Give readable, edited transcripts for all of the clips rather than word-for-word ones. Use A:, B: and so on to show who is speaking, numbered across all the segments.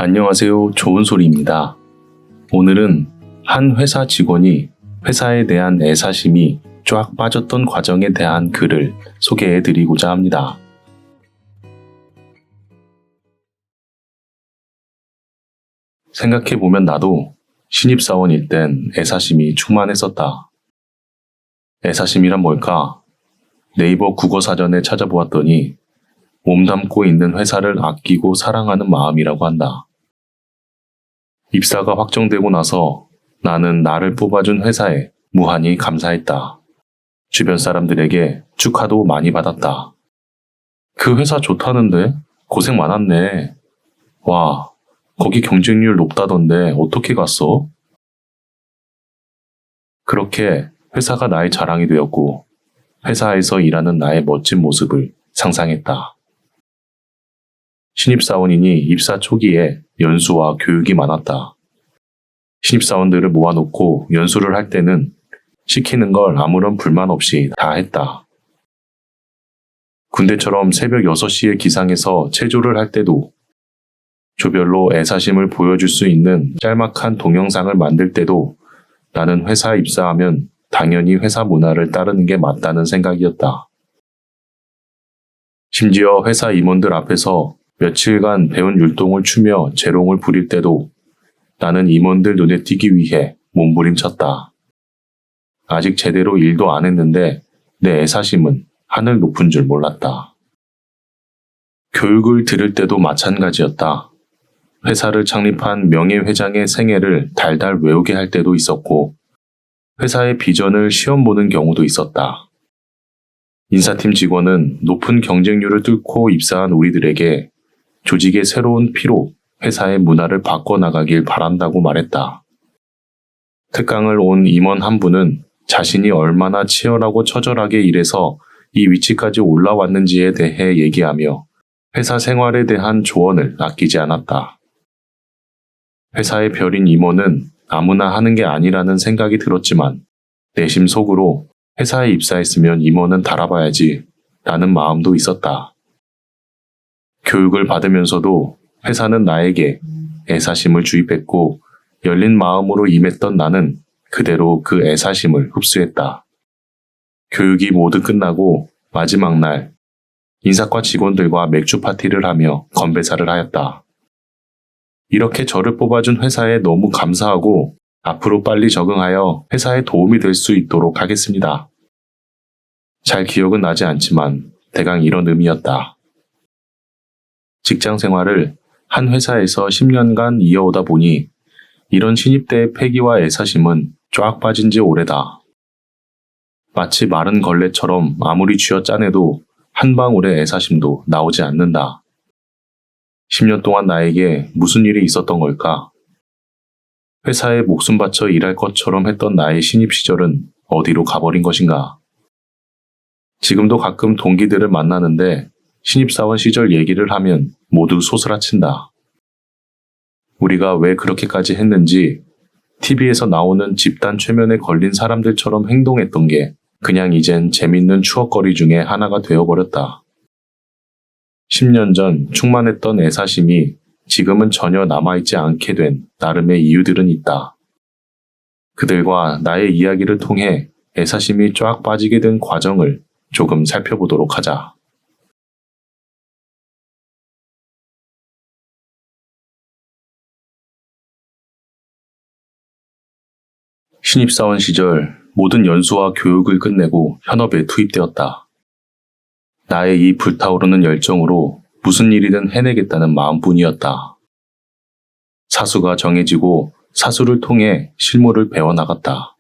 A: 안녕하세요. 좋은소리입니다. 오늘은 한 회사 직원이 회사에 대한 애사심이 쫙 빠졌던 과정에 대한 글을 소개해 드리고자 합니다. 생각해보면 나도 신입사원일 땐 애사심이 충만했었다. 애사심이란 뭘까? 네이버 국어사전에 찾아보았더니 몸담고 있는 회사를 아끼고 사랑하는 마음이라고 한다. 입사가 확정되고 나서 나는 나를 뽑아준 회사에 무한히 감사했다. 주변 사람들에게 축하도 많이 받았다. 그 회사 좋다는데? 고생 많았네. 와, 거기 경쟁률 높다던데 어떻게 갔어? 그렇게 회사가 나의 자랑이 되었고 회사에서 일하는 나의 멋진 모습을 상상했다. 신입사원이니 입사 초기에 연수와 교육이 많았다. 신입사원들을 모아놓고 연수를 할 때는 시키는 걸 아무런 불만 없이 다 했다. 군대처럼 새벽 6시에 기상해서 체조를 할 때도, 조별로 애사심을 보여줄 수 있는 짤막한 동영상을 만들 때도 나는 회사 입사하면 당연히 회사 문화를 따르는 게 맞다는 생각이었다. 심지어 회사 임원들 앞에서 며칠간 배운 율동을 추며 재롱을 부릴 때도 나는 임원들 눈에 띄기 위해 몸부림쳤다. 아직 제대로 일도 안 했는데 내 애사심은 하늘 높은 줄 몰랐다. 교육을 들을 때도 마찬가지였다. 회사를 창립한 명예회장의 생애를 달달 외우게 할 때도 있었고 회사의 비전을 시험 보는 경우도 있었다. 인사팀 직원은 높은 경쟁률을 뚫고 입사한 우리들에게 조직의 새로운 피로 회사의 문화를 바꿔나가길 바란다고 말했다. 특강을 온 임원 한 분은 자신이 얼마나 치열하고 처절하게 일해서 이 위치까지 올라왔는지에 대해 얘기하며 회사 생활에 대한 조언을 아끼지 않았다. 회사의 별인 임원은 아무나 하는 게 아니라는 생각이 들었지만 내심 속으로 회사에 입사했으면 임원은 달아봐야지 라는 마음도 있었다. 교육을 받으면서도 회사는 나에게 애사심을 주입했고 열린 마음으로 임했던 나는 그대로 그 애사심을 흡수했다. 교육이 모두 끝나고 마지막 날 인사과 직원들과 맥주 파티를 하며 건배사를 하였다. 이렇게 저를 뽑아준 회사에 너무 감사하고 앞으로 빨리 적응하여 회사에 도움이 될 수 있도록 하겠습니다. 잘 기억은 나지 않지만 대강 이런 의미였다. 직장 생활을 한 회사에서 10년간 이어오다 보니 이런 신입 때의 패기와 애사심은 쫙 빠진 지 오래다. 마치 마른 걸레처럼 아무리 쥐어짜내도 한 방울의 애사심도 나오지 않는다. 10년 동안 나에게 무슨 일이 있었던 걸까? 회사에 목숨 바쳐 일할 것처럼 했던 나의 신입 시절은 어디로 가버린 것인가? 지금도 가끔 동기들을 만나는데 신입사원 시절 얘기를 하면 모두 소스라친다. 우리가 왜 그렇게까지 했는지 TV에서 나오는 집단 최면에 걸린 사람들처럼 행동했던 게 그냥 이젠 재밌는 추억거리 중에 하나가 되어버렸다. 10년 전 충만했던 애사심이 지금은 전혀 남아있지 않게 된 나름의 이유들은 있다. 그들과 나의 이야기를 통해 애사심이 쫙 빠지게 된 과정을 조금 살펴보도록 하자. 신입사원 시절 모든 연수와 교육을 끝내고 현업에 투입되었다. 나의 이 불타오르는 열정으로 무슨 일이든 해내겠다는 마음뿐이었다. 사수가 정해지고 사수를 통해 실무를 배워나갔다.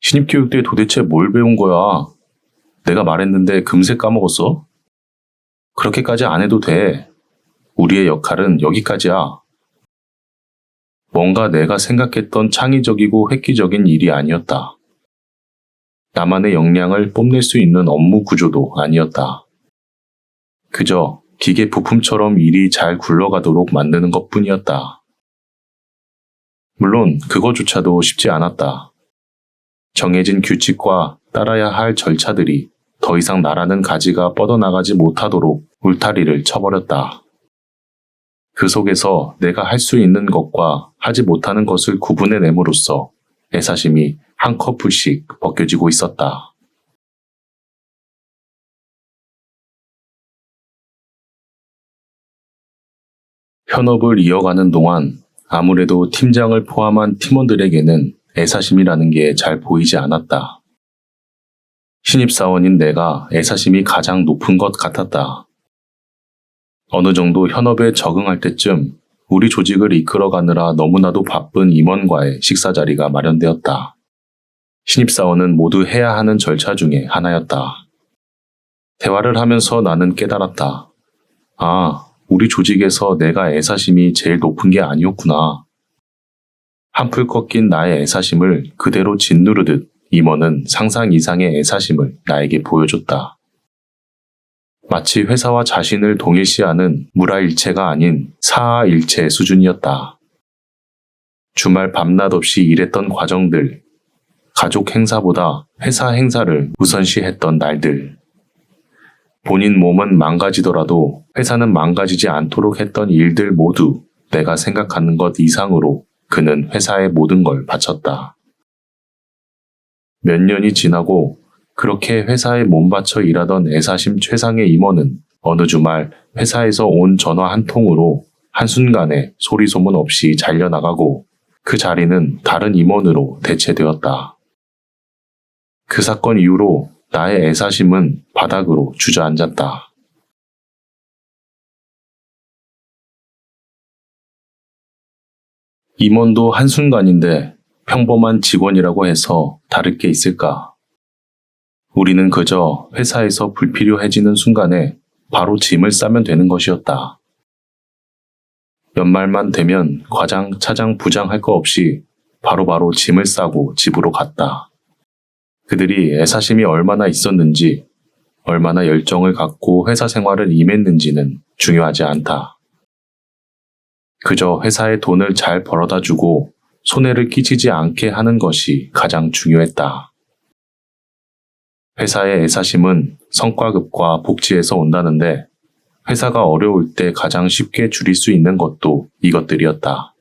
A: 신입교육 때 도대체 뭘 배운 거야? 내가 말했는데 금세 까먹었어? 그렇게까지 안 해도 돼. 우리의 역할은 여기까지야. 뭔가 내가 생각했던 창의적이고 획기적인 일이 아니었다. 나만의 역량을 뽐낼 수 있는 업무 구조도 아니었다. 그저 기계 부품처럼 일이 잘 굴러가도록 만드는 것뿐이었다. 물론 그거조차도 쉽지 않았다. 정해진 규칙과 따라야 할 절차들이 더 이상 나라는 가지가 뻗어나가지 못하도록 울타리를 쳐버렸다. 그 속에서 내가 할 수 있는 것과 하지 못하는 것을 구분해냄으로써 애사심이 한 커플씩 벗겨지고 있었다. 현업을 이어가는 동안 아무래도 팀장을 포함한 팀원들에게는 애사심이라는 게 잘 보이지 않았다. 신입사원인 내가 애사심이 가장 높은 것 같았다. 어느 정도 현업에 적응할 때쯤 우리 조직을 이끌어가느라 너무나도 바쁜 임원과의 식사 자리가 마련되었다. 신입사원은 모두 해야 하는 절차 중에 하나였다. 대화를 하면서 나는 깨달았다. 아, 우리 조직에서 내가 애사심이 제일 높은 게 아니었구나. 한풀 꺾인 나의 애사심을 그대로 짓누르듯 임원은 상상 이상의 애사심을 나에게 보여줬다. 마치 회사와 자신을 동일시하는 무라일체가 아닌 사하일체 수준이었다. 주말 밤낮 없이 일했던 과정들, 가족 행사보다 회사 행사를 우선시했던 날들, 본인 몸은 망가지더라도 회사는 망가지지 않도록 했던 일들 모두 내가 생각하는 것 이상으로 그는 회사의 모든 걸 바쳤다. 몇 년이 지나고 그렇게 회사에 몸바쳐 일하던 애사심 최상의 임원은 어느 주말 회사에서 온 전화 한 통으로 한순간에 소리소문 없이 잘려나가고 그 자리는 다른 임원으로 대체되었다. 그 사건 이후로 나의 애사심은 바닥으로 주저앉았다. 임원도 한순간인데 평범한 직원이라고 해서 다를 게 있을까? 우리는 그저 회사에서 불필요해지는 순간에 바로 짐을 싸면 되는 것이었다. 연말만 되면 과장, 차장, 부장 할 거 없이 바로바로 짐을 싸고 집으로 갔다. 그들이 애사심이 얼마나 있었는지, 얼마나 열정을 갖고 회사 생활을 임했는지는 중요하지 않다. 그저 회사에 돈을 잘 벌어다 주고 손해를 끼치지 않게 하는 것이 가장 중요했다. 회사의 애사심은 성과급과 복지에서 온다는데 회사가 어려울 때 가장 쉽게 줄일 수 있는 것도 이것들이었다.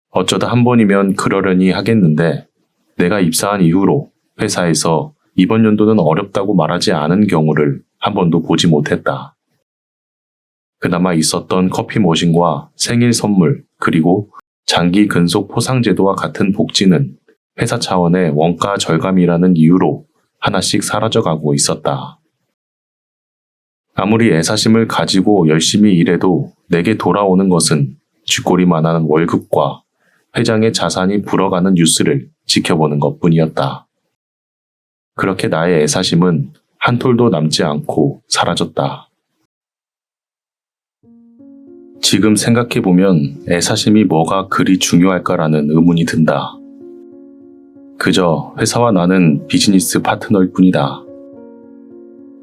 A: 어쩌다 한 번이면 그러려니 하겠는데 내가 입사한 이후로 회사에서 이번 연도는 어렵다고 말하지 않은 경우를 한 번도 보지 못했다. 그나마 있었던 커피 머신과 생일 선물 그리고 장기 근속 포상제도와 같은 복지는 회사 차원의 원가 절감이라는 이유로 하나씩 사라져가고 있었다. 아무리 애사심을 가지고 열심히 일해도 내게 돌아오는 것은 쥐꼬리만한 월급과 회장의 자산이 불어가는 뉴스를 지켜보는 것뿐이었다. 그렇게 나의 애사심은 한 톨도 남지 않고 사라졌다. 지금 생각해보면 애사심이 뭐가 그리 중요할까라는 의문이 든다. 그저 회사와 나는 비즈니스 파트너일 뿐이다.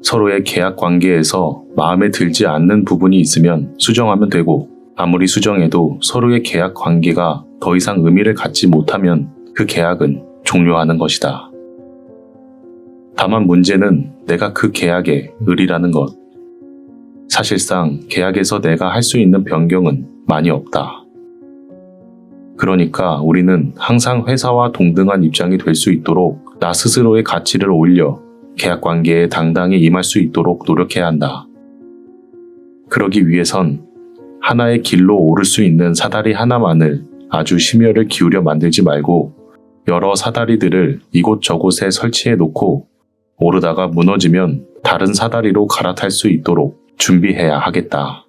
A: 서로의 계약 관계에서 마음에 들지 않는 부분이 있으면 수정하면 되고 아무리 수정해도 서로의 계약 관계가 더 이상 의미를 갖지 못하면 그 계약은 종료하는 것이다. 다만 문제는 내가 그 계약에 을이라는 것. 사실상 계약에서 내가 할 수 있는 변경은 많이 없다. 그러니까 우리는 항상 회사와 동등한 입장이 될 수 있도록 나 스스로의 가치를 올려 계약 관계에 당당히 임할 수 있도록 노력해야 한다. 그러기 위해선 하나의 길로 오를 수 있는 사다리 하나만을 아주 심혈을 기울여 만들지 말고 여러 사다리들을 이곳저곳에 설치해 놓고 오르다가 무너지면 다른 사다리로 갈아탈 수 있도록 준비해야 하겠다.